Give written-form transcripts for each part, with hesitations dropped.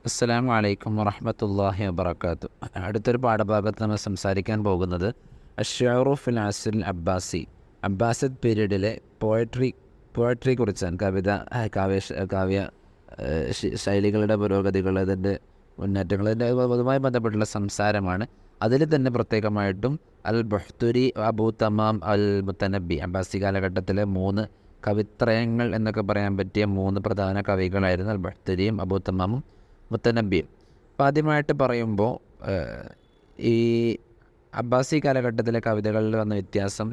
അസ്സലാമു അലൈക്കും വറഹ്മത്തുള്ളാഹി വബറകാതുഹു. അടുത്തൊരു പാഠഭാഗത്ത് നമ്മൾ സംസാരിക്കാൻ പോകുന്നത് അശ്ശഅറു ഫിൽ അസ്രിൽ അബ്ബാസി, അബ്ബാസിദ് പീരീഡിലെ പോയട്രി കുറിച്ചാണ്. കാവ്യ ശൈലികളുടെ പുരോഗതികൾ, അതിൻ്റെ മുന്നേറ്റങ്ങൾ, അതിൻ്റെ അതുമായി ബന്ധപ്പെട്ടുള്ള സംസാരമാണ്. അതിൽ തന്നെ പ്രത്യേകമായിട്ടും അൽ ബുഹ്തുരി, അബൂ തമാം, അൽ മുത്തനബി, അബ്ബാസി കാലഘട്ടത്തിലെ 3 കവിത്രയങ്ങൾ എന്നൊക്കെ പറയാൻ പറ്റിയ 3 പ്രധാന കവികളായിരുന്നു അൽ ബുഹ്തുരിയും അബൂ തമാമും മുത്തനബിയും. അപ്പോൾ ആദ്യമായിട്ട് പറയുമ്പോൾ ഈ അബ്ബാസി കാലഘട്ടത്തിലെ കവിതകളിൽ വന്ന വ്യത്യാസം,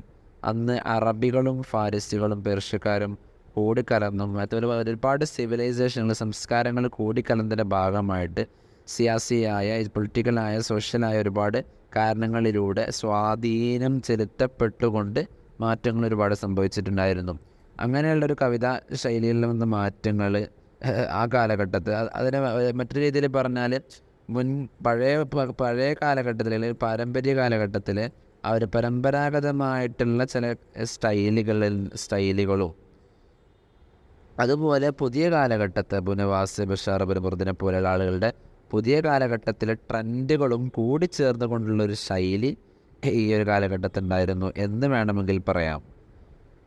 അന്ന് അറബികളും ഫാരിസികളും പേർഷ്യക്കാരും കൂടിക്കലർന്നും അതുപോലെ ഒരുപാട് സിവിലൈസേഷനുകൾ, സംസ്കാരങ്ങൾ കൂടിക്കലർന്നതിൻ്റെ ഭാഗമായിട്ട് സിയാസിയായ, പൊളിറ്റിക്കലായ, സോഷ്യലായ ഒരുപാട് കാരണങ്ങളിലൂടെ സ്വാധീനം ചെലുത്തപ്പെട്ടുകൊണ്ട് മാറ്റങ്ങൾ ഒരുപാട് സംഭവിച്ചിട്ടുണ്ടായിരുന്നു. അങ്ങനെയുള്ളൊരു കവിതാ ശൈലിയിൽ വന്ന മാറ്റങ്ങൾ ആ കാലഘട്ടത്തിൽ, അതിനെ മറ്റൊരു രീതിയിൽ പറഞ്ഞാൽ പഴയ കാലഘട്ടത്തിൽ, അല്ലെങ്കിൽ പാരമ്പര്യ കാലഘട്ടത്തിൽ അവർ പരമ്പരാഗതമായിട്ടുള്ള ചില സ്റ്റൈലുകളും അതുപോലെ പുതിയ കാലഘട്ടത്തെ ബുനവാസ്, ബഷാർ ഇബ്നു ബുർദിനെ പോലെയുള്ള ആളുകളുടെ പുതിയ കാലഘട്ടത്തിലെ ട്രെൻഡുകളും കൂടി ചേർന്നുകൊണ്ടുള്ളൊരു ശൈലി ഈ ഒരു കാലഘട്ടത്തിലുണ്ടായിരുന്നു എന്ന് വേണമെങ്കിൽ പറയാം.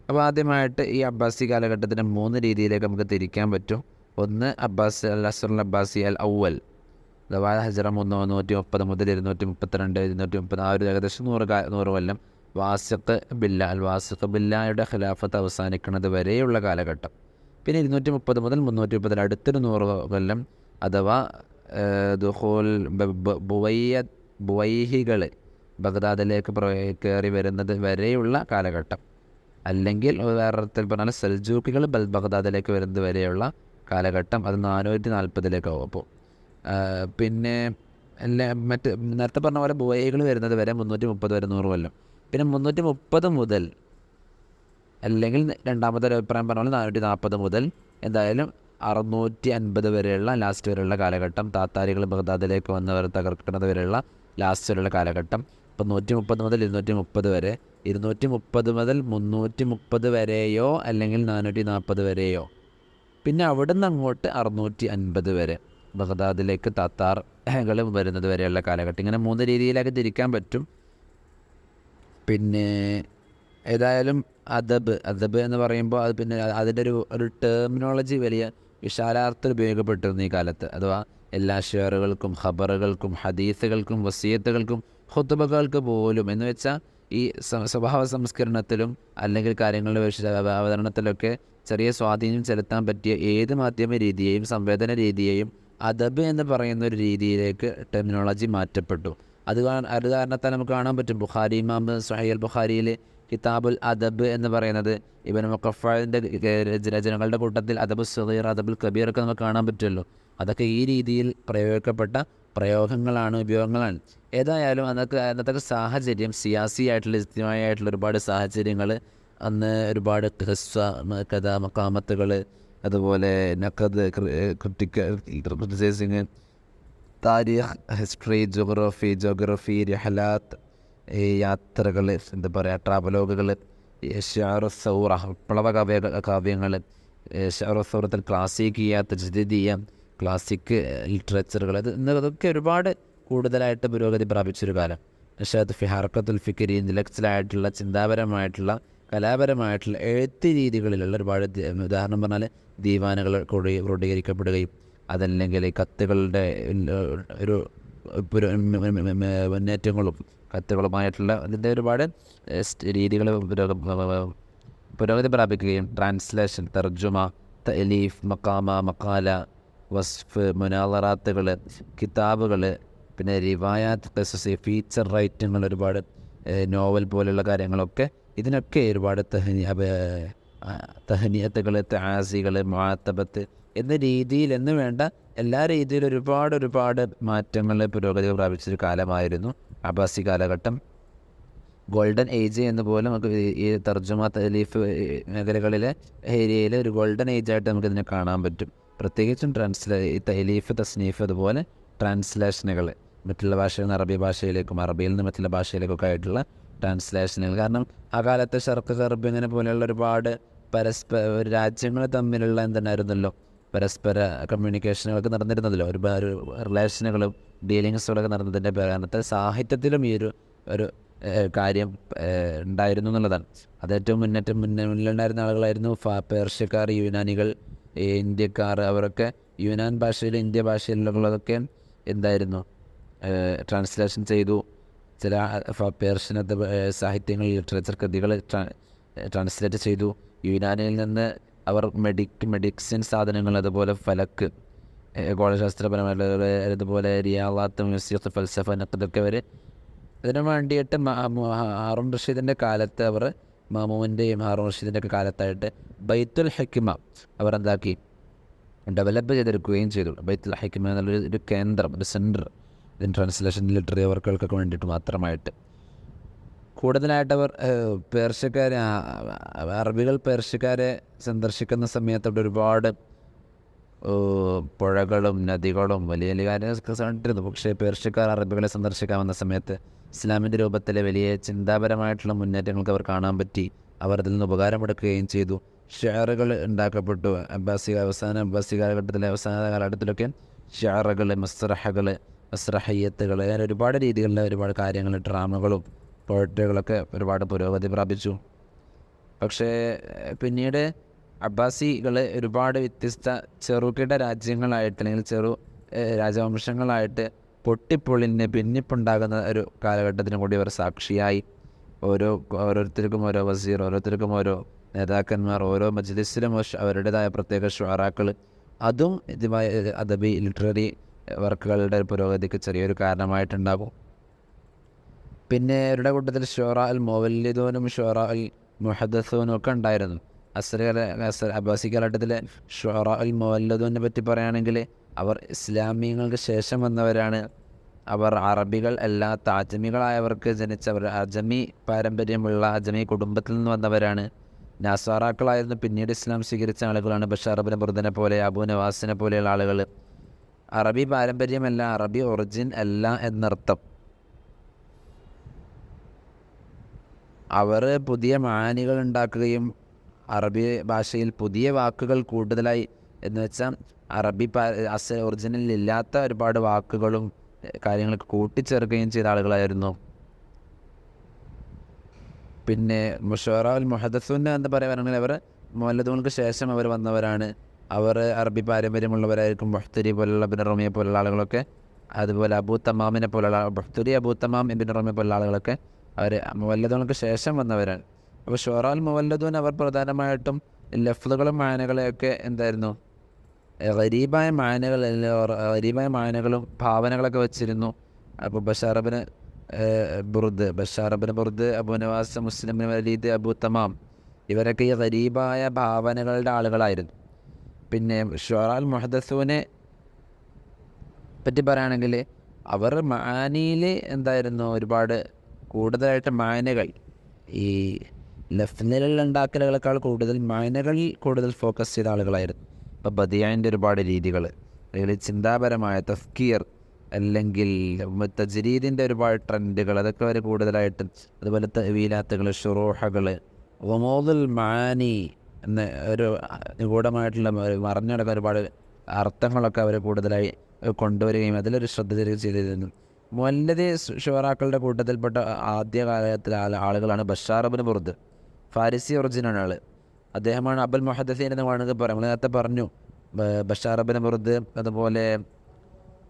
അപ്പോൾ ആദ്യമായിട്ട് ഈ അബ്ബാസി കാലഘട്ടത്തിൻ്റെ 3 രീതിയിലേക്ക് നമുക്ക് തിരിക്കാൻ പറ്റും. ഒന്ന്, അസ്റുൽ അബ്ബാസി അൽ അവൽ, അഥവാ ഹജറ 330 മുതൽ 232, 230, ആ ഒരു ഏകദേശം 100 കൊല്ലം വാസിഖ് ബില്ലായുടെ ഖിലാഫത്ത് അവസാനിക്കുന്നത് വരെയുള്ള കാലഘട്ടം. പിന്നെ 230 മുതൽ 330 അടുത്തൊരു 100 കൊല്ലം, അഥവാ ദുഖൂൽ ബുവൈഹികൾ ബഗ്ദാദിലേക്ക് കയറി വരുന്നത് വരെയുള്ള കാലഘട്ടം. അല്ലെങ്കിൽ വേറെ അർത്ഥത്തിൽ പറഞ്ഞാൽ സെൽജൂക്കികൾ ബഗ്ദാദിലേക്ക് വരുന്നത് വരെയുള്ള കാലഘട്ടം. അത് 440 അപ്പോൾ പിന്നെ നേരത്തെ പറഞ്ഞ പോലെ ബുവൈഹികൾ വരുന്നത് വരെ 330 വരെ 100 കൊല്ലം. പിന്നെ 330 മുതൽ, അല്ലെങ്കിൽ രണ്ടാമത്തെ ഒരു അഭിപ്രായം പറഞ്ഞ പോലെ 440 മുതൽ എന്തായാലും 650 വരെയുള്ള ലാസ്റ്റ് വരെയുള്ള കാലഘട്ടം. താത്താരികൾ ബഗ്ദാദിലേക്ക് വന്നവർ തകർക്കുന്നത് വരെയുള്ള ലാസ്റ്റ് വരെയുള്ള കാലഘട്ടം. ഇപ്പം 130 മുതൽ 230 വരെ, 230 മുതൽ 330 വരെയോ അല്ലെങ്കിൽ 440 വരെയോ, പിന്നെ അവിടെ നിന്ന് അങ്ങോട്ട് 650 വരെ ബഗ്ദാദിലേക്ക് താത്താറുകൾ വരുന്നത് വരെയുള്ള കാലഘട്ടം. ഇങ്ങനെ 3 രീതിയിലൊക്കെ തിരിക്കാൻ പറ്റും. പിന്നെ ഏതായാലും അദബ് എന്ന് പറയുമ്പോൾ അത് പിന്നെ അതിൻ്റെ ഒരു ടെർമിനോളജി വലിയ വിശാലാർത്ഥത്തിൽ ഉപയോഗപ്പെട്ടിരുന്നു ഈ കാലത്ത്. അഥവാ എല്ലാ ഷെയറുകൾക്കും, ഖബറുകൾക്കും, ഹദീസുകൾക്കും, വസിയത്തുകൾക്കും, ഖുതുബകൾക്ക് പോലും, എന്ന് വെച്ചാൽ ഈ സ്വഭാവ സംസ്കരണത്തിലും അല്ലെങ്കിൽ കാര്യങ്ങളുടെ അവതരണത്തിലൊക്കെ ചെറിയ സ്വാധീനം ചെലുത്താൻ പറ്റിയ ഏത് മാധ്യമ രീതിയെയും സംവേദന രീതിയെയും അദബ് എന്ന് പറയുന്ന ഒരു രീതിയിലേക്ക് ടെർമിനോളജി മാറ്റപ്പെട്ടു. അത് കാരണത്താൽ നമുക്ക് കാണാൻ പറ്റും. ബുഖാരി, ഇമാം സ്വഹീഹ് അൽ ബുഖാരിയിൽ കിതാബുൽ അദബ് എന്ന് പറയുന്നത് ഇബ്നു മുഖഫലിൻ്റെ രചനകളുടെ കൂട്ടത്തിൽ അദബുൽ സഗീർ, അദബുൽ കബീർ ഒക്കെ നമുക്ക് കാണാൻ പറ്റുമല്ലോ. അതൊക്കെ ഈ രീതിയിൽ പ്രയോഗിക്കപ്പെട്ട പ്രയോഗങ്ങളാണ്, ഉപയോഗങ്ങളാണ്. ഏതായാലും അന്നത്തെ സാഹചര്യം, സിയാസിയായിട്ടുള്ള, ഇജ്തിമാഇയായിട്ടുള്ള ഒരുപാട് സാഹചര്യങ്ങൾ, അന്ന് ഒരുപാട് കഥ, മക്കാമത്തുകൾ, അതുപോലെ നഖദ്, ക്രിറ്റിസൈസിങ്, താരീഖ്, ഹിസ്റ്ററി, ജോഗ്രഫി, രഹലാത്ത്, യാത്രകൾ, എന്താ പറയുക, ട്രാവലോഗുകൾ, ഷഅറു സൗറ, വിപ്ലവ കാവ്യങ്ങൾ, ഷഅറു സൗറത്തിൽ ക്ലാസിക്കിയ, തജ്ദീദിയ, ക്ലാസിക് ലിറ്ററേച്ചറുകൾ, അതൊക്കെ ഒരുപാട് കൂടുതലായിട്ട് പുരോഗതി പ്രാപിച്ചൊരു കാലം. നഷാത്ത് ഫി ഹർക്കത്തുൽ ഫിക്രി, ഇന്റലക്ച്വലായിട്ടുള്ള, ചിന്താപരമായിട്ടുള്ള, കലാപരമായിട്ടുള്ള എഴുത്ത് രീതികളിലുള്ള ഒരുപാട്, ഉദാഹരണം പറഞ്ഞാൽ ദീവാനുകൾ ക്രോഡീകരിക്കപ്പെടുകയും, അതല്ലെങ്കിൽ കത്തുകളുടെ ഒരു മുന്നേറ്റങ്ങളും കത്തുകളുമായിട്ടുള്ള അതിൻ്റെ ഒരുപാട് രീതികൾ പുരോഗതി പ്രാപിക്കുകയും, ട്രാൻസ്ലേഷൻ, തർജുമ, തഅലീഫ്, മഖാമ, മഖാല, വസ്ഫ്, മുനാളറാത്തുകൾ, കിതാബുകൾ, പിന്നെ റിവായാത്ത്, ഖിസസ്, ഫീച്ചർ റൈറ്റിങ്ങൾ, ഒരുപാട് നോവൽ പോലുള്ള കാര്യങ്ങളൊക്കെ, ഇതിനൊക്കെ ഒരുപാട് തഹനിയത്തുകൾ, തആസികൾ, മുആത്തബത്ത് എന്ന രീതിയിൽ എന്ന് വേണ്ട എല്ലാ രീതിയിലും ഒരുപാട് മാറ്റങ്ങൾ, പുരോഗതി പ്രാപിച്ചൊരു കാലമായിരുന്നു അബ്ബാസി കാലഘട്ടം. ഗോൾഡൻ ഏജ് എന്ന് പോലും നമുക്ക് ഈ തർജുമ, തഅലീഫ് മേഖലകളിലെ ഏരിയയിൽ ഒരു ഗോൾഡൻ ഏജായിട്ട് നമുക്കിതിനെ കാണാൻ പറ്റും. പ്രത്യേകിച്ചും തഅലീഫ്, തസ്നീഫ്, അതുപോലെ ട്രാൻസ്ലേഷനുകൾ, മറ്റുള്ള ഭാഷയിൽ നിന്ന് അറബി ഭാഷയിലേക്കും അറബിയിൽ നിന്ന് മറ്റുള്ള ഭാഷയിലേക്കൊക്കെ ആയിട്ടുള്ള ട്രാൻസ്ലേഷനുകൾ. കാരണം ആ കാലത്തെ ഷർക്ക്, ഗർബ് ഇങ്ങനെ പോലെയുള്ള ഒരുപാട് രാജ്യങ്ങൾ തമ്മിലുള്ള എന്തുണ്ടായിരുന്നല്ലോ, പരസ്പര കമ്മ്യൂണിക്കേഷനുകളൊക്കെ നടന്നിരുന്നതിലോ ഒരുപാട് റിലേഷനുകളും ഡീലിങ്സുകളൊക്കെ നടന്നതിൻ്റെ കാരണത്താൽ സാഹിത്യത്തിലും ഈ ഒരു കാര്യം ഉണ്ടായിരുന്നു എന്നുള്ളതാണ്. അത് ഏറ്റവും മുന്നിലുണ്ടായിരുന്ന ആളുകളായിരുന്നു പേർഷ്യക്കാർ, യുനാനികൾ, ഇന്ത്യക്കാർ. അവരൊക്കെ യുനാൻ ഭാഷയിൽ ഇന്ത്യ ഭാഷയിലുള്ളതൊക്കെ എന്തായിരുന്നു ട്രാൻസ്ലേഷൻ ചെയ്തു. ചില പേർഷ്യനത്തെ സാഹിത്യങ്ങൾ, ലിറ്ററേച്ചർ കൃതികൾ ട്രാൻസ്ലേറ്റ് ചെയ്തു. യുനാനിയിൽ നിന്ന് അവർ മെഡിസിൻ സാധനങ്ങൾ, അതുപോലെ ഫലക്ക്, ഗോളശാസ്ത്രപരമായിട്ടുള്ള, അതുപോലെ റിയാളാത്ത്, മ്യൂസിക്, ഫൽസഫ, ഇതൊക്കെ അവർ അതിനു വേണ്ടിയിട്ട് ഹാറൂൺ റഷീദിൻ്റെ കാലത്ത് അവർ മാമൂമിൻ്റെയും ഹാറൂൺ റഷീദിൻ്റെ ഒക്കെ കാലത്തായിട്ട് ബൈത്തുൽ ഹക്കിമ അവർ എന്താക്കി ഡെവലപ്പ് ചെയ്തെടുക്കുകയും ചെയ്തു. ബൈത്തുൽ ഹക്കിമ എന്നുള്ളൊരു കേന്ദ്രം, ഒരു സെൻറ്റർ, ഇതിന് ട്രാൻസ്ലേഷൻ ലിറ്റററി വർക്കുകൾക്കൊക്കെ വേണ്ടിയിട്ട് മാത്രമായിട്ട്. കൂടുതലായിട്ട് അവർ അറബികൾ പേർഷ്യക്കാരെ സന്ദർശിക്കുന്ന സമയത്ത് അവിടെ ഒരുപാട് പുഴകളും നദികളും വലിയ വലിയ കാര്യങ്ങളൊക്കെ കണ്ടിരുന്നു. പക്ഷേ പേർഷ്യക്കാർ അറബികളെ സന്ദർശിക്കാൻ വന്ന സമയത്ത് ഇസ്ലാമിൻ്റെ രൂപത്തിലെ വലിയ ചിന്താപരമായിട്ടുള്ള മുന്നേറ്റങ്ങൾക്ക് അവർ കാണാൻ പറ്റി. അവർ അതിൽ നിന്ന് ഉപകാരമെടുക്കുകയും ചെയ്തു. ഷെയറുകൾ ഉണ്ടാക്കപ്പെട്ടു. അബ്ബാസി കാലഘട്ടത്തിലെ അവസാന കാലഘട്ടത്തിലൊക്കെ ഷെയറുകൾ, മസ്രഹയ്യത്തുകൾ, അങ്ങനെ ഒരുപാട് രീതികളിലെ ഒരുപാട് കാര്യങ്ങൾ, ഡ്രാമകളും പോയട്രികളൊക്കെ ഒരുപാട് പുരോഗതി പ്രാപിച്ചു. പക്ഷേ പിന്നീട് അബ്ബാസികൾ ഒരുപാട് വ്യത്യസ്ത ചെറുകിട രാജ്യങ്ങളായിട്ട്, അല്ലെങ്കിൽ രാജവംശങ്ങളായിട്ട് പൊട്ടിപ്പൊളിന് ഭിന്നിപ്പുണ്ടാകുന്ന ഒരു കാലഘട്ടത്തിനും കൂടി അവർ സാക്ഷിയായി. ഓരോരുത്തർക്കും ഓരോ വസീർ, ഓരോരുത്തർക്കും ഓരോ നേതാക്കന്മാർ, ഓരോ മജ്ലിസിലും അവരുടേതായ പ്രത്യേക ഷുഅറാക്കൾ, അതും ഇതുമായി അദബി ലിറ്റററി വർക്കുകളുടെ പുരോഗതിക്ക് ചെറിയൊരു കാരണമായിട്ടുണ്ടാകും. പിന്നെ അവരുടെ കൂട്ടത്തിൽ ഷുഅറാ അൽ മുവല്ലിദൂനും ഷുഅറാ അൽ മുഹദ്ദിസൂനും ഒക്കെ ഉണ്ടായിരുന്നു. അബ്ബാസി കാലഘട്ടത്തിലെ ഷുഅറാ അൽ മുവല്ലിദൂനെ പറ്റി പറയുകയാണെങ്കിൽ അവർ ഇസ്ലാമിയങ്ങൾക്ക് ശേഷം വന്നവരാണ്. അവർ അറബികൾ അല്ലാത്ത അജമികളായവർക്ക് ജനിച്ചവർ, അജമി പാരമ്പര്യമുള്ള അജമി കുടുംബത്തിൽ നിന്ന് വന്നവരാണ്. നാസാറാക്കളായിരുന്നു പിന്നീട് ഇസ്ലാം സ്വീകരിച്ച ആളുകളാണ്. ബഷാർ ഇബ്നു ബുർദിനെ പോലെ, അബൂ നവാസിനെ പോലെയുള്ള ആളുകൾ. അറബി പാരമ്പര്യമല്ല, അറബി ഒറിജിൻ അല്ല എന്നർത്ഥം. അവർ പുതിയ മാനികൾ ഉണ്ടാക്കുകയും അറബി ഭാഷയിൽ പുതിയ വാക്കുകൾ കൂടുതലായി, എന്ന് വെച്ചാൽ അറബി ഒറിജിനലിൽ ഇല്ലാത്ത ഒരുപാട് വാക്കുകളും കാര്യങ്ങളൊക്കെ കൂട്ടിച്ചേർക്കുകയും ചെയ്ത ആളുകളായിരുന്നു. പിന്നെ ഷുഅറാ അൽ മുഹദ്ദിസൂൻ എന്ന് പറയുകയാണെങ്കിൽ അവർ മുവല്ലിദൂങ്ങൾക്ക് ശേഷം അവർ വന്നവരാണ്. അവർ അറബി പാരമ്പര്യമുള്ളവരായിരിക്കും. ബുഹ്തുരി പോലുള്ള, ഇബ്നു റമിയെ പോലുള്ള ആളുകളൊക്കെ, അതുപോലെ അബൂ തമാമിനെ പോലുള്ള, ബുഹ്തുരി, അബൂ തമാം, ഇബ്നു റമിയെ പോലുള്ള ആളുകളൊക്കെ അവർ മുവല്ലിദൂങ്ങൾക്ക് ശേഷം വന്നവരാണ്. അപ്പോൾ ഷുഅറാ അൽ മുവല്ലിദൂൻ അവർ പ്രധാനമായിട്ടും ലഫ്ളുകളും മാനകളെയൊക്കെ എന്തായിരുന്നു, ഗരീബായ മാനകളും ഭാവനകളൊക്കെ വെച്ചിരുന്നു. അപ്പോൾ ബഷാർ ഇബ്നു ബുർദ്, അബൂ നവാസ്, മുസ്ലിം ഇബ്നു വലീദ്, അബൂ തമാം, ഇവരൊക്കെ ഈ ഗരീബായ ഭാവനകളുടെ ആളുകളായിരുന്നു. പിന്നെ ഷുഅറാ അൽ മുഹദ്ദിസൂനെ പറ്റി പറയുകയാണെങ്കിൽ അവർ മാനിയിൽ എന്തായിരുന്നു, ഒരുപാട് കൂടുതലായിട്ട് മാനകൾ, ഈ ലഫ്ലിലുള്ള ഉണ്ടാക്കലുകളെക്കാൾ കൂടുതൽ മാനകളിൽ കൂടുതൽ ഫോക്കസ് ചെയ്ത ആളുകളായിരുന്നു. ഇപ്പോൾ ബദിയൻ്റെ ഒരുപാട് രീതികൾ, അല്ലെങ്കിൽ ചിന്താപരമായ തഫ്കീർ, അല്ലെങ്കിൽ തജ്രീദിൻ്റെ ഒരുപാട് ട്രെൻഡുകൾ, അതൊക്കെ അവർ കൂടുതലായിട്ട്, അതുപോലെ തവീലാത്തുകൾ, ഷുറൂഹകൾ, ഗുമൂദുൽ മാനി എന്ന ഒരു നിഗൂഢമായിട്ടുള്ള മറഞ്ഞടക്കുന്ന ഒരുപാട് അർത്ഥങ്ങളൊക്കെ അവർ കൂടുതലായി കൊണ്ടുവരികയും അതിലൊരു ശ്രദ്ധ ചെയ്തിരുന്നു. മുവല്ലിദ് ഷുഅറാക്കളുടെ കൂട്ടത്തിൽപ്പെട്ട ആദ്യകാലത്തിലെ ആളുകളാണ് ബഷാർ ഇബ്നു ബുർദ്. ഫാരിസി ഒറിജിനാണ് ആൾ. അദ്ദേഹമാണ് അബുൽ മുഹദ്ദിസീൻ എന്ന് വേണമെങ്കിൽ പറയാം. നമ്മൾ നേരത്തെ പറഞ്ഞു ബഷാർ ഇബ്നു ബുർദ്, അതുപോലെ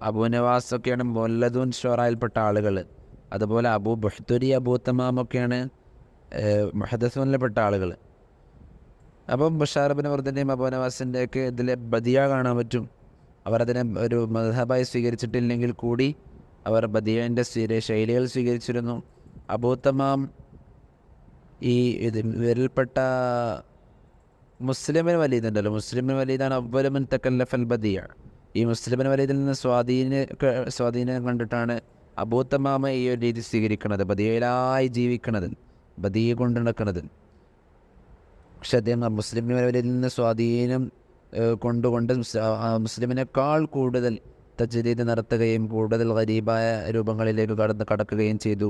അബൂ നവാസ് ഒക്കെയാണ് മുവല്ലിദൂൻ ഷുഅറായിൽപ്പെട്ട ആളുകൾ. അതുപോലെ ബുഹ്തുരി, അബൂ തമാം ഒക്കെയാണ് മുഹദ്ദിസൂനിൽപ്പെട്ട ആളുകൾ. അപ്പം ബഷാർ ഇബ്നു ബുർദിൻ്റെയും അബൂ നവാസിൻ്റെയൊക്കെ ഇതിൽ ബദിയ കാണാൻ പറ്റും. അവരതിനെ ഒരു മദ്ഹബായി സ്വീകരിച്ചിട്ടില്ലെങ്കിൽ കൂടി അവർ ബദിയൻ്റെ ശൈലികൾ സ്വീകരിച്ചിരുന്നു. അബൂ തമാം ഇവരിൽപ്പെട്ട മുസ്ലിം ഇബ്നു വലീദ് ഉണ്ടല്ലോ, മുസ്ലിം ഇബ്നു വലീദാണ് അവ്വലു മൻ തകല്ലഫ അൽ ബദിയ. ഈ മുസ്ലിം ഇബ്നു വലീദിൽ നിന്ന് സ്വാധീനം കണ്ടിട്ടാണ് അബൂ തമാം ഈ ഒരു രീതി സ്വീകരിക്കുന്നത്, ബദിയയിലായി ജീവിക്കുന്നത്, ബദിയ കൊണ്ട് നടക്കുന്നത്. പക്ഷെ അദ്ദേഹം മുസ്ലിം ഇബ്നു വലീദിൽ നിന്ന് സ്വാധീനം കൊണ്ടുകൊണ്ട് മുസ്ലിമിനേക്കാൾ കൂടുതൽ തജ്രീദ് നടത്തുകയും കൂടുതൽ ഗരീബായ രൂപങ്ങളിലേക്ക് കടക്കുകയും ചെയ്തു.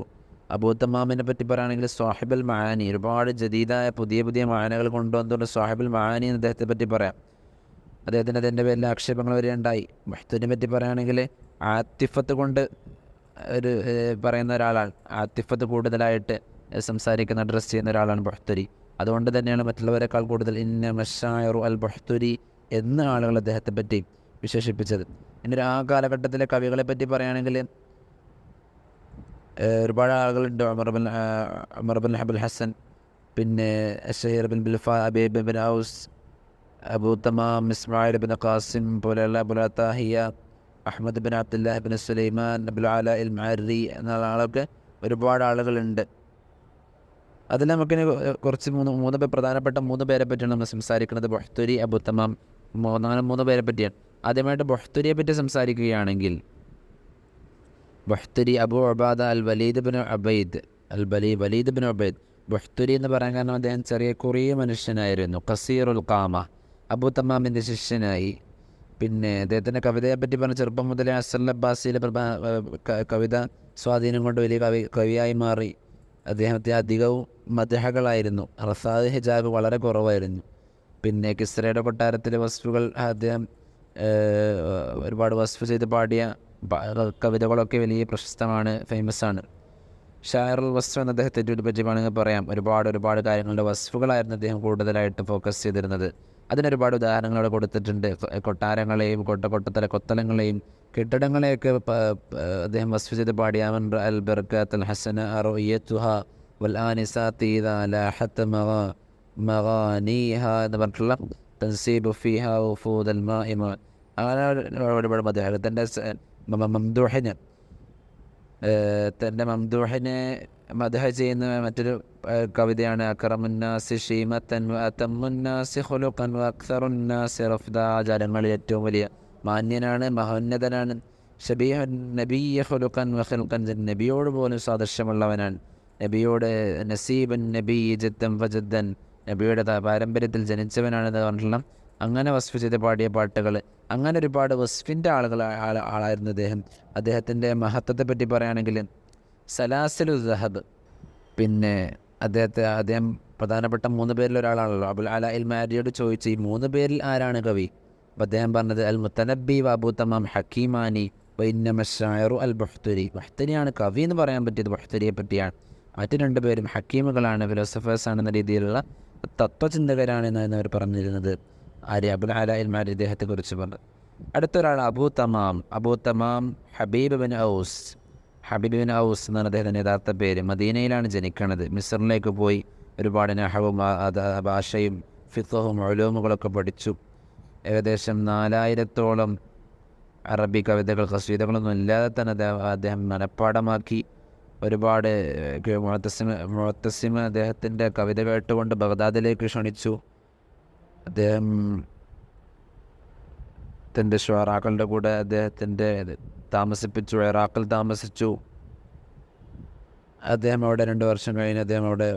അബൂ തമാമിനെ പറ്റി പറയുകയാണെങ്കിൽ സ്വാഹിബുൽ മആനി, ഒരുപാട് ജദീദായ പുതിയ മാനകൾ കൊണ്ടുവന്നുകൊണ്ട് സ്വാഹിബുൽ മആനി എന്ന് അദ്ദേഹത്തെ പറ്റി പറയാം. അദ്ദേഹത്തിന് അതിൻ്റെ പേരിൽ ആക്ഷേപങ്ങൾ വരെയുണ്ടായി. ബുഹ്തുരിനെ പറ്റി പറയുകയാണെങ്കിൽ ആത്തിഫത്ത് കൊണ്ട് ഒരു പറയുന്ന ഒരാളാണ്, ആത്തിഫത്ത് കൂടുതലായിട്ട് സംസാരിക്കുന്ന അഡ്രസ്സ് ചെയ്യുന്ന ഒരാളാണ് ബുഹ്തുരി. അതുകൊണ്ട് തന്നെയാണ് മറ്റുള്ളവരെക്കാൾ കൂടുതൽ ഇന്ന മഷായറു അൽ ബുഹ്തുരി എന്ന ആളുകൾ അദ്ദേഹത്തെ പറ്റി വിശേഷിപ്പിച്ചത്. ഇനി ആ കാലഘട്ടത്തിലെ കവികളെ പറ്റി പറയുകയാണെങ്കിൽ ഒരുപാട് ആളുകളുണ്ട്. ഉമർ ബിൻ അബുൽ ഹസൻ, പിന്നെ Shaheer bin Bilfa, Habib bin Aus, Abu Tammam, Ismail bin Qasim പോലെയുള്ള Abul Atahiya, Ahmad bin Abdullah bin Sulaiman, Abul Ala al മഅരി എന്ന ആളൊക്കെ ഒരുപാട് ആളുകളുണ്ട്. അതിൽ നമുക്കിനി കുറച്ച് പ്രധാനപ്പെട്ട 3 പേരെ പറ്റിയാണ് നമ്മൾ സംസാരിക്കുന്നത്. ബുഹ്തുരി, അബൂ തമാം, 3 പേരെ പറ്റിയാണ്. ആദ്യമായിട്ട് ബുഹ്തുരിയെ പറ്റി സംസാരിക്കുകയാണെങ്കിൽ ബുഹ്തുരി അബൂ ഉബാദ അൽ വലീദ് ബിൻ ഉബൈദ് വലീദ് ബിൻ ഉബൈദ്. ബുഹ്തുരി എന്ന് പറയാൻ കാരണം അദ്ദേഹം ചെറിയ കുറിയ മനുഷ്യനായിരുന്നു, ഖസീറുൽ ഖാമ. അബൂ തമാമിൻ്റെ ശിഷ്യനായി. പിന്നെ അദ്ദേഹത്തിൻ്റെ കവിതയെ പറ്റി പറഞ്ഞ ചെറുപ്പം മുതലേ അസ്സൽ അബ്ബാസിയിലെ കവിത സ്വാധീനം കൊണ്ട് വലിയ കവിയായി മാറി. അദ്ദേഹത്തെ അധികവും മദ്ഹകളായിരുന്നു. റസാദ് ഹിജാബ് വളരെ കുറവായിരുന്നു. പിന്നെ കിസ്രയുടെ കൊട്ടാരത്തിലെ വസ്ഫുകൾ അദ്ദേഹം ഒരുപാട് വസ്ഫ് ചെയ്ത് പാടിയ കവിതകളൊക്കെ വലിയ പ്രശസ്തമാണ്, ഫേമസ് ആണ്. ഷായറുൽ വസ്ഫ് എന്ന അദ്ദേഹത്തെ പറ്റി വേണമെങ്കിൽ പറയാം. ഒരുപാട് കാര്യങ്ങളുടെ വസ്ഫുകളായിരുന്നു അദ്ദേഹം കൂടുതലായിട്ട് ഫോക്കസ് ചെയ്തിരുന്നത്. അതിനൊരുപാട് ഉദാഹരണങ്ങൾ അവിടെ കൊടുത്തിട്ടുണ്ട്. കൊട്ടാരങ്ങളെയും കൊത്തലങ്ങളെയും കെട്ടിടങ്ങളെയൊക്കെ അദ്ദേഹം വസ്ഫ് ചെയ്ത് പാടിയ അൽ ബർക്കാത്ത് അൽ ഹസന അറുയത്തുഹ വൽ ആനിസാത്തി ഇദാ ലാഹത്ത് മഗാനീഹ എന്ന് പറഞ്ഞിട്ടുള്ള തൻസീബു ഫീഹ ഉഫൂദ് അൽ മാഇമ. അങ്ങനെ ഒരുപാട് മദ്ഹ്. തൻ്റെ മംദൂഹിനെ മദ്ഹ് ചെയ്യുന്ന മറ്റൊരു കവിതയാണ് അക്റമുന്നാസി ഷീമത്തൻ വഅതമ്മുന്നാസി ഖുലുഖൻ വഅക്സറുന്നാസി റഫ്ദ. ജനങ്ങളിൽ ഏറ്റവും വലിയ മാന്യനാണ്, മഹോന്നതനാണ്. ഷബീഹുൻ നബിയ്യ ഖുലുഖൻ വഖൽഖൻ, നബിയോട് പോലും സാദൃശ്യമുള്ളവനാണ്. നബിയോട് നസീബൻ നബി ജദ്ദൻ ഫജദ്ദൻ, നബിയുടെ പാരമ്പര്യത്തിൽ ജനിച്ചവനാണെന്ന് പറഞ്ഞിട്ടുള്ള അങ്ങനെ വസ്ഫ് ചെയ്ത് പാടിയ പാട്ടുകൾ. അങ്ങനെ ഒരുപാട് വസ്ഫിൻ്റെ ആളായിരുന്നു അദ്ദേഹം. അദ്ദേഹത്തിൻ്റെ പറ്റി പറയുകയാണെങ്കിൽ സലാസിലു ദഹബ്. പിന്നെ അദ്ദേഹം പ്രധാനപ്പെട്ട 3 പേരിൽ ഒരാളാണല്ലോ. അബുൽ അല ഇൽ മഅരിയോട് ചോദിച്ചു ഈ 3 പേരിൽ ആരാണ് കവി? അപ്പോൾ അദ്ദേഹം പറഞ്ഞത് അൽ മുത്തനബി വ അബൂ തമാം ഹക്കീമാനി വ ഇന്നമ ഷായറു അൽ ബുഹ്തുരി. ബുഹ്തുരിയാണ് കവി എന്ന് പറയാൻ പറ്റിയത്, ബുഹ്തുരിയെ പറ്റിയാണ്. മറ്റു 2 പേരും ഹക്കീമുകളാണ്, ഫിലോസഫേഴ്സാണെന്ന രീതിയിലുള്ള തത്വചിന്തകരാണ് എന്നാണ് അവർ പറഞ്ഞിരുന്നത്. അബുൽ അല ഇൽ മഅരി ഇദ്ദേഹത്തെക്കുറിച്ച് പറഞ്ഞു. അടുത്തൊരാൾ അബൂ തമാം ഹബീബ് ബിൻ ഔസ് എന്നാണ് അദ്ദേഹത്തിൻ്റെ യഥാർത്ഥ പേര്. മദീനയിലാണ് ജനിക്കണത്. മിസ്റിലേക്ക് പോയി ഒരുപാട് നഹവും ഭാഷയും ഫിഖ്ഹും ഉലൂമുകളൊക്കെ പഠിച്ചു. ഏകദേശം 4000-ഓളം അറബി കവിതകൾ, ഖസീദകളൊന്നും ഇല്ലാതെ തന്നെ അദ്ദേഹം മനഃപ്പാടമാക്കി. ഒരുപാട് മുഅത്തസിമ അദ്ദേഹത്തിൻ്റെ കവിത കേട്ടുകൊണ്ട് ബഗ്ദാദിലേക്ക് ക്ഷണിച്ചു. അദ്ദേഹം തൻ്റെ ഷുഅറാക്കളുടെ കൂടെ അദ്ദേഹത്തിൻ്റെ താമസിപ്പിച്ചു, ഇറാഖിൽ താമസിച്ചു. അദ്ദേഹം അവിടെ 2 വർഷം കഴിഞ്ഞ് അദ്ദേഹം അവിടെ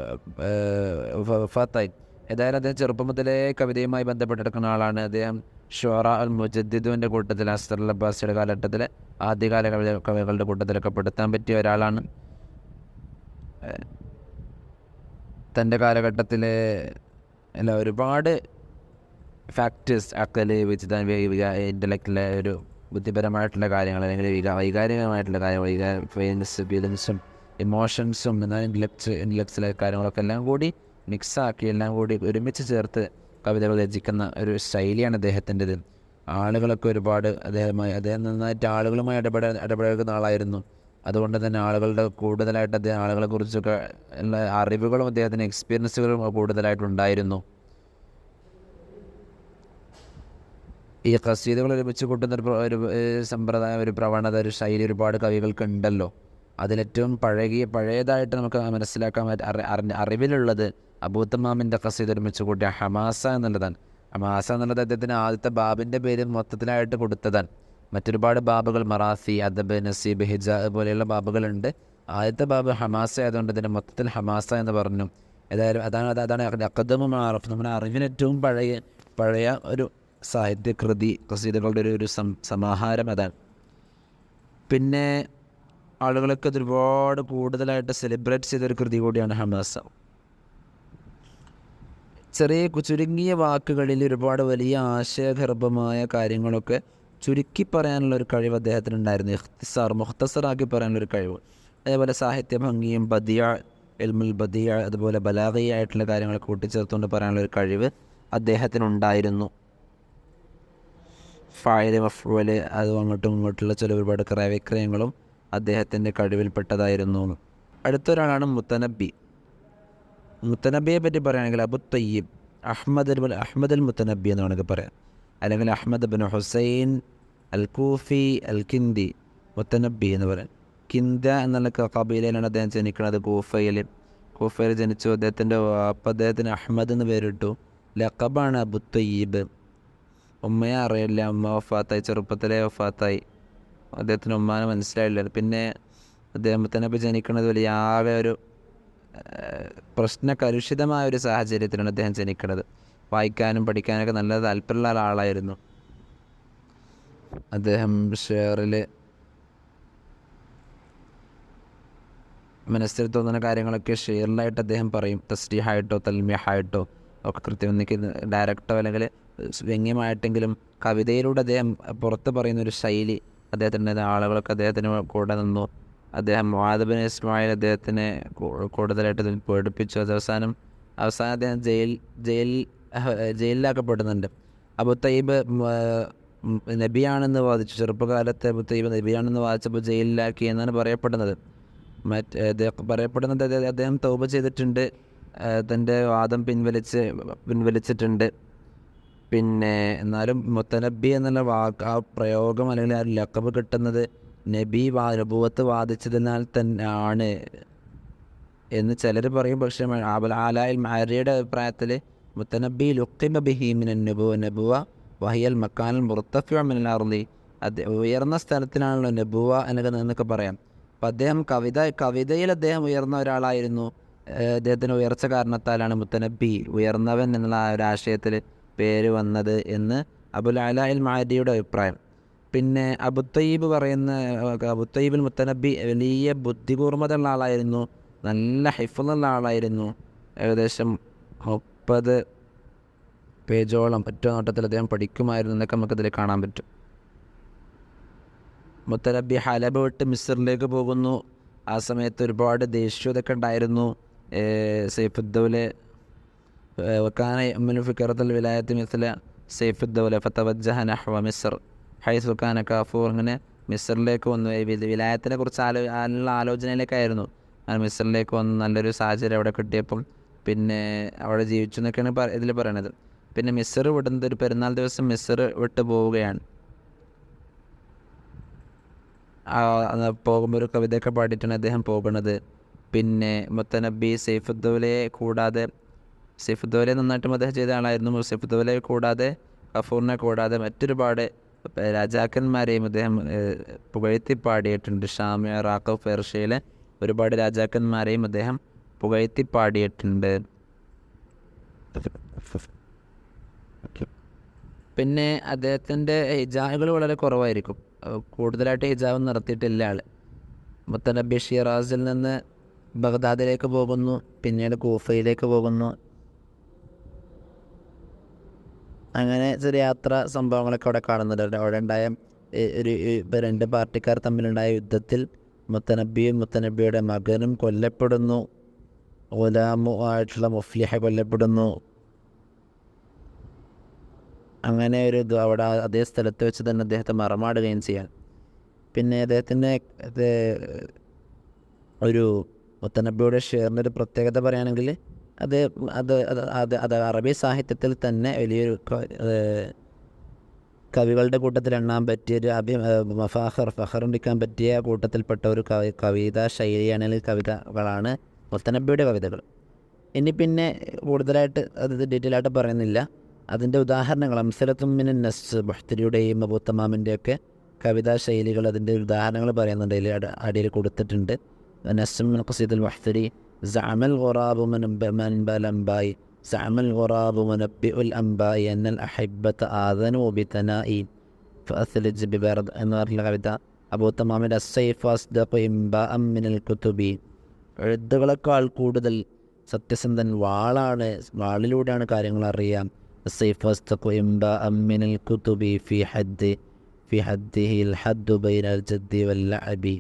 വഫാത്തായി. ഏതായാലും അദ്ദേഹം ചെറുപ്പം മുതലേ കവിതയുമായി ബന്ധപ്പെട്ടെടുക്കുന്ന ആളാണ്. അദ്ദേഹം ഷുഅറാ അൽ മുജദ്ദിദുവിൻ്റെ കൂട്ടത്തിൽ, അസ്സൽ അബ്ബാസിയുടെ കാലഘട്ടത്തിലെ ആദ്യകാല കവികളുടെ കൂട്ടത്തിലൊക്കെ പെടുത്താൻ പറ്റിയ ഒരാളാണ്. തൻ്റെ കാലഘട്ടത്തിലെ ഒരുപാട് ഫാക്ടേഴ്സ്, അക്കല്, ഇൻ്റലക്റ്റിലെ ഒരു ബുദ്ധിപരമായിട്ടുള്ള കാര്യങ്ങൾ, അല്ലെങ്കിൽ വൈകാരികമായിട്ടുള്ള കാര്യങ്ങൾ, ഫീലിങ്സും ഇമോഷൻസും എന്നാൽ ഇൻ്റലക്ച്വലെ കാര്യങ്ങളൊക്കെ എല്ലാം കൂടി മിക്സാക്കി, എല്ലാം കൂടി ഒരുമിച്ച് ചേർത്ത് കവിതകൾ രചിക്കുന്ന ഒരു ശൈലിയാണ് അദ്ദേഹത്തിൻ്റെത്. ആളുകളൊക്കെ ഒരുപാട് അദ്ദേഹം നന്നായിട്ട് ആളുകളുമായി ഇടപഴകുന്ന ആളായിരുന്നു. അതുകൊണ്ട് തന്നെ കൂടുതലായിട്ട് അദ്ദേഹം ആളുകളെക്കുറിച്ചൊക്കെ ഉള്ള അറിവുകളും അദ്ദേഹത്തിന് എക്സ്പീരിയൻസുകളും കൂടുതലായിട്ടുണ്ടായിരുന്നു. ഈ ഖസീദകൾ ഒരുമിച്ച് കൂട്ടുന്ന ഒരു സമ്പ്രദായം, ഒരു പ്രവണത, ഒരു ശൈലി ഒരുപാട് കവികൾക്ക് ഉണ്ടല്ലോ. അതിലേറ്റവും പഴയതായിട്ട് നമുക്ക് മനസ്സിലാക്കാൻ അറിവിലുള്ളത് അബൂ തമാമിൻ്റെ ഖസീദ ഒരുമിച്ച് കൂട്ടിയ ഹമാസ എന്നുള്ളതാണ്. ഹമാസ എന്നുള്ളത് അദ്ദേഹത്തിന് ആദ്യത്തെ ബാബിൻ്റെ പേര് മൊത്തത്തിലായിട്ട് കൊടുത്തതാണ്. മറ്റൊരുപാട് ബാബുകൾ, മറാസി, അദബ്, നസീബ്, ഹിജ പോലെയുള്ള ബാബുകളുണ്ട്. ആദ്യത്തെ ബാബ് ഹമാസ ആയതുകൊണ്ട് ഇതിൻ്റെ മൊത്തത്തിൽ ഹമാസ എന്ന് പറഞ്ഞു. ഏതായാലും അതാണ് അഖദമു മഅറഫ്, നമ്മുടെ അറിവിന് ഏറ്റവും പഴയ ഒരു സാഹിത്യകൃതി, ഖസീദകളുടെ ഒരു സമാഹാരം അതാണ്. പിന്നെ ആളുകളൊക്കെ ഒരുപാട് കൂടുതലായിട്ട് സെലിബ്രേറ്റ് ചെയ്തൊരു കൃതി കൂടിയാണ് ഹമാസ. ചെറിയ ചുരുങ്ങിയ വാക്കുകളിൽ ഒരുപാട് വലിയ ആശയഗർഭമായ കാര്യങ്ങളൊക്കെ ചുരുക്കി പറയാനുള്ള ഒരു കഴിവ് അദ്ദേഹത്തിനുണ്ടായിരുന്നു. ഇഖ്തിസാർ, മുഖ്തസറാക്കി പറയാനുള്ളൊരു കഴിവ്. അതേപോലെ സാഹിത്യ ഭംഗിയും ബദിയ, ഇൽമുൽ ബദിയ, അതുപോലെ ബലാഗിയായിട്ടുള്ള കാര്യങ്ങൾ കൂട്ടിച്ചേർത്തുകൊണ്ട് പറയാനുള്ളൊരു കഴിവ് അദ്ദേഹത്തിനുണ്ടായിരുന്നു. ഫായില്, മഫ്ഊല്, അതും അങ്ങോട്ടും ഇങ്ങോട്ടുള്ള ചില ഒരുപാട് ക്രയവിക്രയങ്ങളും അദ്ദേഹത്തിൻ്റെ കഴിവിൽപ്പെട്ടതായിരുന്നു. അടുത്തൊരാളാണ് മുത്തനബി. മുത്തനബിയെ പറ്റി പറയുകയാണെങ്കിൽ അബു തയ്യിബ് അഹ്മദ് അൽ മുത്തനബി എന്ന് വേണമെങ്കിൽ പറയാം, അല്ലെങ്കിൽ അഹ്മദ് ബിൻ ഹുസൈൻ അൽ കൂഫി അൽ കിന്ദി മുത്തനബി എന്ന് പറയാം. കിന്ദ എന്നുള്ള കബീലയിലാണ് അദ്ദേഹം ജനിക്കുന്നത്. കൂഫയിൽ ജനിച്ചു. അദ്ദേഹത്തിന് അഹ്മദ് എന്ന് പേരിട്ടു. ലഖബാണ് അബു തയ്യിബ്. ഉമ്മയെ അറിയില്ല, ഉമ്മ വഫാത്തായി, ചെറുപ്പത്തിലെ വഫാത്തായി. അദ്ദേഹത്തിന് ഉമ്മാനെ മനസ്സിലായില്ല. പിന്നെ മുത്തനബി ജനിക്കുന്നത് വലിയ ആകെ ഒരു പ്രശ്നകലുഷിതമായ ഒരു സാഹചര്യത്തിലാണ് അദ്ദേഹം ജനിക്കുന്നത്. വായിക്കാനും പഠിക്കാനൊക്കെ നല്ല താല്പര്യമുള്ള ആളായിരുന്നു. അദ്ദേഹം ഷെയറിൽ മനസ്സിൽ തോന്നുന്ന കാര്യങ്ങളൊക്കെ ഷെയറിലായിട്ട് അദ്ദേഹം പറയും. തസ്രീഹായിട്ടോ തൽമീഹായിട്ടോ ഒക്കെ കൃത്യം ഡയറക്റ്റോ അല്ലെങ്കിൽ വ്യംഗ്യമായിട്ടെങ്കിലും കവിതയിലൂടെ അദ്ദേഹം പുറത്ത് പറയുന്നൊരു ശൈലി അദ്ദേഹത്തിൻ്റെ. ആളുകളൊക്കെ അദ്ദേഹത്തിന് കൂടെ നിന്നു. അദ്ദേഹം മുആദ് ബിൻ ഇസ്മായിൽ അദ്ദേഹത്തിനെ കൂടുതലായിട്ട് ഇതിൽ പേടിപ്പിച്ചു. അത് അവസാനം അദ്ദേഹം ജയിലിലാക്കപ്പെടുന്നുണ്ട്. അബു തയ്യിബ് നബിയാണെന്ന് വാദിച്ചു. ചെറുപ്പകാലത്ത് അബു തയ്യിബ് നബിയാണെന്ന് വാദിച്ചപ്പോൾ ജയിലിലാക്കി എന്നാണ് പറയപ്പെടുന്നത്. അദ്ദേഹം തൗബ ചെയ്തിട്ടുണ്ട്, തൻ്റെ വാദം പിൻവലിച്ചിട്ടുണ്ട്. പിന്നെ എന്നാലും മുത്തനബി എന്നുള്ള ആ പ്രയോഗം അല്ലെങ്കിൽ ആ ലഖബ് കിട്ടുന്നത് നബുവത്ത് വാദിച്ചതിനാൽ തന്നെ ആണ് എന്ന് ചിലർ പറയും. പക്ഷേ ആലായിൽ മാരിയുടെ അഭിപ്രായത്തിൽ മുത്തനബി ലുഖിബ ബിഹി മിനൻ നബുവ വഹിയൽ മക്കാനൽ മുർത്തഫിഉ മിനൽ അർളി, ഉയർന്ന സ്ഥലത്തിനാണല്ലോ നബുവ എന്നൊക്കെ പറയാം. അപ്പം അദ്ദേഹം കവിതയിൽ അദ്ദേഹം ഉയർന്ന ഒരാളായിരുന്നു. അദ്ദേഹത്തിന് ഉയർച്ച കാരണത്താലാണ് മുത്തനബി, ഉയർന്നവൻ എന്നുള്ള ആ ഒരു ആശയത്തിൽ പേര് വന്നത് എന്ന് അബുൽ അലായിൽ മാരിയുടെ അഭിപ്രായം. പിന്നെ അബു തയ്യിബിൽ മുത്തനബി വലിയ ബുദ്ധികൂർമ്മത ഉള്ള ആളായിരുന്നു, നല്ല ഹിഫ്ളുള്ള ആളായിരുന്നു. ഏകദേശം 30 പേജോളം ഒറ്റ നോട്ടത്തിൽ അദ്ദേഹം പഠിക്കുമായിരുന്നു എന്നൊക്കെ നമുക്കതിൽ കാണാൻ പറ്റും. മുത്തനബി ഹലബ വിട്ട് മിസ്റിലേക്ക് പോകുന്നു. ആ സമയത്ത് ഒരുപാട് ദേഷ്യതൊക്കെ ഉണ്ടായിരുന്നു. സൈഫുദ്ദൗല വക്കാന യഅ്മലു ഫിക്റത്തുൽ വിലായത്തി മിസ്ല സൈഫുദ്ദൗല ഫതവജ്ജഹ നഹ്വ മിസ്ർ ഹൈസു കാന കാഫൂർ. അങ്ങനെ മിസ്റിലേക്ക് വന്നു. വിലായത്തിനെ കുറിച്ച് ആലോചനയിലേക്കായിരുന്നു. അങ്ങനെ മിസ്റിലേക്ക് വന്ന് നല്ലൊരു സാഹചര്യം അവിടെ കിട്ടിയപ്പം പിന്നെ അവിടെ ജീവിച്ചു എന്നൊക്കെയാണ് ഇതിൽ പറയണത്. പിന്നെ മിസ്ർ വിടുന്നത് ഒരു പെരുന്നാൾ ദിവസം മിസ്ർ വിട്ട് പോവുകയാണ്. പോകുമ്പോൾ ഒരു കവിതയൊക്കെ പാടിയിട്ടാണ് അദ്ദേഹം പോകുന്നത്. പിന്നെ മുത്തനബി സൈഫുദ്ദൗലയെ നന്നായിട്ട് അദ്ദേഹം ചെയ്ത ആളായിരുന്നു. സൈഫുദ്ദൗലയെ കൂടാതെ ഗഫൂറിനെ കൂടാതെ മറ്റൊരുപാട് രാജാക്കന്മാരെയും അദ്ദേഹം പുകഴ്ത്തി പാടിയിട്ടുണ്ട്. ഷാം, ഇറാഖ്, പേർഷ്യയിലെ ഒരുപാട് രാജാക്കന്മാരെയും അദ്ദേഹം പുകഴ്ത്തി പാടിയിട്ടുണ്ട്. പിന്നെ അദ്ദേഹത്തിൻ്റെ ഹിജാബുകൾ വളരെ കുറവായിരിക്കും. കൂടുതലായിട്ട് ഹിജാബ് നടത്തിയിട്ടില്ല ആൾ. മുത്തനബി ഷിറാസിൽ നിന്ന് ബഗ്ദാദിലേക്ക് പോകുന്നു, പിന്നീട് കൂഫയിലേക്ക് പോകുന്നു. അങ്ങനെ ചെറിയ യാത്ര സംഭവങ്ങളൊക്കെ അവിടെ കാണുന്നുണ്ട്. അവിടെ ഉണ്ടായ ഒരു 2 പാർട്ടിക്കാർ തമ്മിലുണ്ടായ യുദ്ധത്തിൽ മുത്തനബിയുടെ മകനും കൊല്ലപ്പെടുന്നു. ഗുലാമു ആയിട്ടുള്ള മുഫ്ലിഹ കൊല്ലപ്പെടുന്നു. അങ്ങനെ ഒരു അവിടെ അതേ സ്ഥലത്ത് വെച്ച് തന്നെ അദ്ദേഹത്തെ മറമാടുകയും ചെയ്യാൻ. പിന്നെ അദ്ദേഹത്തിൻ്റെ ഒരു മുത്തനബിയുടെ ഷെയറിൻ്റെ ഒരു പ്രത്യേകത പറയുകയാണെങ്കിൽ അത് അറബി സാഹിത്യത്തിൽ തന്നെ വലിയൊരു കവികളുടെ കൂട്ടത്തിൽ എണ്ണാൻ പറ്റിയൊരു ഫഖറുണ്ടിക്കാൻ പറ്റിയ കൂട്ടത്തിൽപ്പെട്ട ഒരു കവിതാ ശൈലിയാണ്, അല്ലെങ്കിൽ കവിതകളാണ് മുത്തനബിയുടെ കവിതകൾ. ഇനി പിന്നെ കൂടുതലായിട്ട് അത് ഡീറ്റെയിൽ ആയിട്ട് പറയുന്നില്ല. അതിൻ്റെ ഉദാഹരണങ്ങൾ അംസലത്തും മിനൻ നസ്, ബുഹ്തരിയുടെയും അബൂ തമാമിൻ്റെയൊക്കെ കവിതാ ശൈലികൾ, അതിൻ്റെ ഉദാഹരണങ്ങൾ പറയുന്നുണ്ട്. അതിൽ അടിയിൽ കൊടുത്തിട്ടുണ്ട്. നസ്സും ഖസീദുൽ ബുഹ്തരി സഅമൽ ഖുറാബു മൻബൽ അംബായി സഅമൽ ഖുറാബു മുനബ്ബിഉൽ അംബായി അന്നൽ അഹിബ്ബത ആദനു ബിതനായി ഫഅസ്ലിജ് ബിബർദ് എന്ന് പറഞ്ഞ കവിത. അബൂ തമാമിൻ്റെ അസ്സൈഫ് അസ്ദഖു ഇംബാഅം മിനൽ കുതുബി, എഴുത്തുകളെക്കാൾ കൂടുതൽ സത്യസന്ധൻ വാളാണ്, വാളിലൂടെയാണ് കാര്യങ്ങൾ അറിയാം. സൈഫസ്തഖു മിനൽ കുതുബി ഫി ഹദ്ദിഹിൽ ഹദ്ദു ബൈനൽ ജദ്ദി വൽ ലഅബി.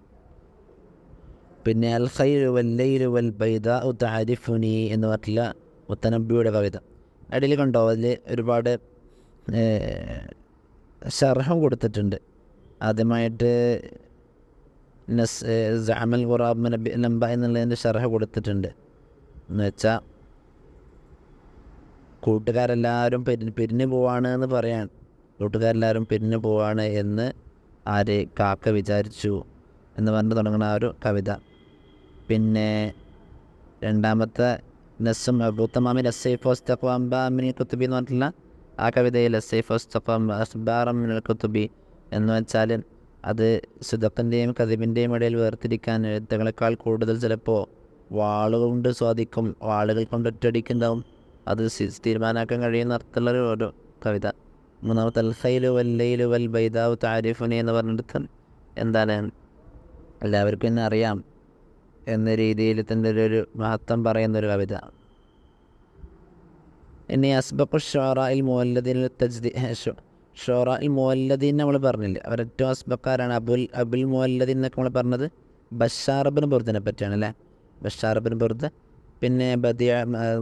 പിന്നെ അൽ ഖൈറു വൽ ലൈലു വൽ ബൈദാഉ തഅരിഫുനി എന്ന് പറഞ്ഞില്ല മുത്തനബ്ബിയുടെ കവിത. ഇടയിൽ കണ്ടോ, അതിൽ ഒരുപാട് ഷർഹും കൊടുത്തിട്ടുണ്ട്. ആദ്യമായിട്ട് അമൽ ഖുറാബ് നമ്പ എന്നുള്ളതിൻ്റെ ഷർഹ് കൊടുത്തിട്ടുണ്ട്. എന്ന് വെച്ചാൽ കൂട്ടുകാരെല്ലാവരും പിരിഞ്ഞു പോവാണ് എന്ന് പറയാൻ, കൂട്ടുകാരെല്ലാവരും പിരിഞ്ഞു പോവാണ് എന്ന് കാക്ക വിചാരിച്ചു എന്ന് പറഞ്ഞ് തുടങ്ങുന്ന ആ ഒരു കവിത. പിന്നെ രണ്ടാമത്തെ നസ്സും അബൂത്തമാമി അസൈഫോസ്തഖ്വാമിനി കുത്തുബി എന്ന് പറഞ്ഞിട്ടുള്ള ആ കവിതയിൽ അസൈഫോസ്തഖ്വാമിനൽ കുത്തുബി എന്ന് വെച്ചാൽ അത് സുദഖിൻ്റെയും കദിബിൻ്റെയും ഇടയിൽ വേർതിരിക്കാൻ എഴുത്തുകളെക്കാൾ കൂടുതൽ ചിലപ്പോൾ വാളുകൊണ്ട് സ്വാധിക്കും, വാളുകൾ കൊണ്ട് ഒറ്റയടിക്കുണ്ടാവും, അത് തീരുമാനമാക്കാൻ കഴിയുന്ന അർത്ഥമുള്ളൊരു ഒരു കവിത. മൂന്നാമത്തെ അൽ ഖൈലു വൽ ലൈലു വൽ ബൈദാഉ തഅരിഫുനി എന്ന് പറഞ്ഞിട്ട് എന്താണ് എല്ലാവർക്കും തന്നെ അറിയാം എന്ന രീതിയിൽ തന്നെ ഒരു മഹത്വം പറയുന്നൊരു കവിത. ഇനി അസ്ബഖു ഷുഅറാഇൽ മുവല്ലദീൻ ഷുഅറാഇൽ മുവല്ലദീൻ നമ്മൾ പറഞ്ഞില്ലേ, അവരേറ്റവും അസ്ബക്കാരാണ്. അബുൽ മുവല്ലദീൻ എന്നൊക്കെ നമ്മൾ പറഞ്ഞത് ബഷാർ ഇബ്നു ബുർദിനെ പറ്റിയാണ് അല്ലേ, ബഷാർ ഇബ്നു ബുർദ്. പിന്നെ ബദിയ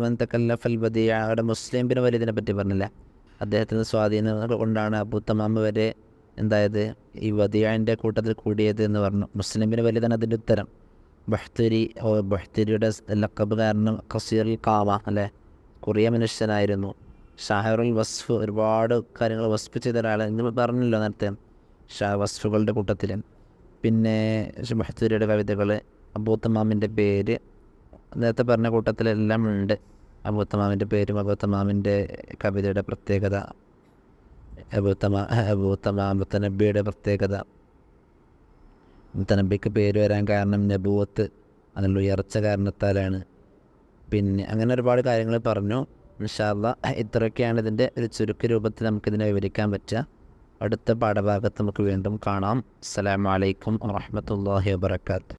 മൻ തകല്ലഫൽ ബദിയ, അവിടെ മുസ്ലിം ബിൻ വലീദിനെ പറ്റി പറഞ്ഞില്ലേ, അദ്ദേഹത്തിൻ്റെ സ്വാധീനം കൊണ്ടാണ് അബൂ തമാം വരെ എന്തായത് ഈ വദിയൻ്റെ കൂട്ടത്തിൽ കൂടിയത് എന്ന് പറഞ്ഞു. മുസ്ലിം ബിൻ വലീദാണ് അതിൻ്റെ ഉത്തരം. ബഹ്തരിയുടെ ലഖബ് കാരണം ഖസീറുൽ ഖാമ അല്ലേ, കുറിയ മനുഷ്യനായിരുന്നു. ഷാഹിറുൽ വസ്ഫ്, ഒരുപാട് കാര്യങ്ങൾ വസ്ഫ് ചെയ്ത ഒരാൾ എന്ന് പറഞ്ഞല്ലോ നേരത്തെ, വസ്ഫുകളുടെ കൂട്ടത്തിൽ. പിന്നെ ബഹ്തരിയുടെ കവിതകൾ, അബൂ തമാമിൻ്റെ പേര് നേരത്തെ പറഞ്ഞ കൂട്ടത്തിലെല്ലാം ഉണ്ട്. അബൂ തമാമിൻ്റെ പേരും അബൂ തമാമിൻ്റെ കവിതയുടെ പ്രത്യേകത, അബൂ തമാം മുത്തനബ്ബിയുടെ പ്രത്യേകത. മുത്തനബ്ബിക്ക് പേര് വരാൻ കാരണം നബുവത്ത്, അതിനുള്ള ഉയർച്ച കാരണത്താലാണ്. പിന്നെ അങ്ങനെ ഒരുപാട് കാര്യങ്ങൾ പറഞ്ഞു. ഇൻഷാ അല്ലാഹ് ഇത്രയൊക്കെയാണ് ഇതിൻ്റെ ഒരു ചുരുക്ക രൂപത്തിൽ നമുക്കിതിനെ വിവരിക്കാൻ പറ്റുക. അടുത്ത പാഠഭാഗത്ത് നമുക്ക് വീണ്ടും കാണാം. അസ്സലാമു അലൈക്കും വറഹ്മത്തുള്ളാഹി വബറകാതുഹു.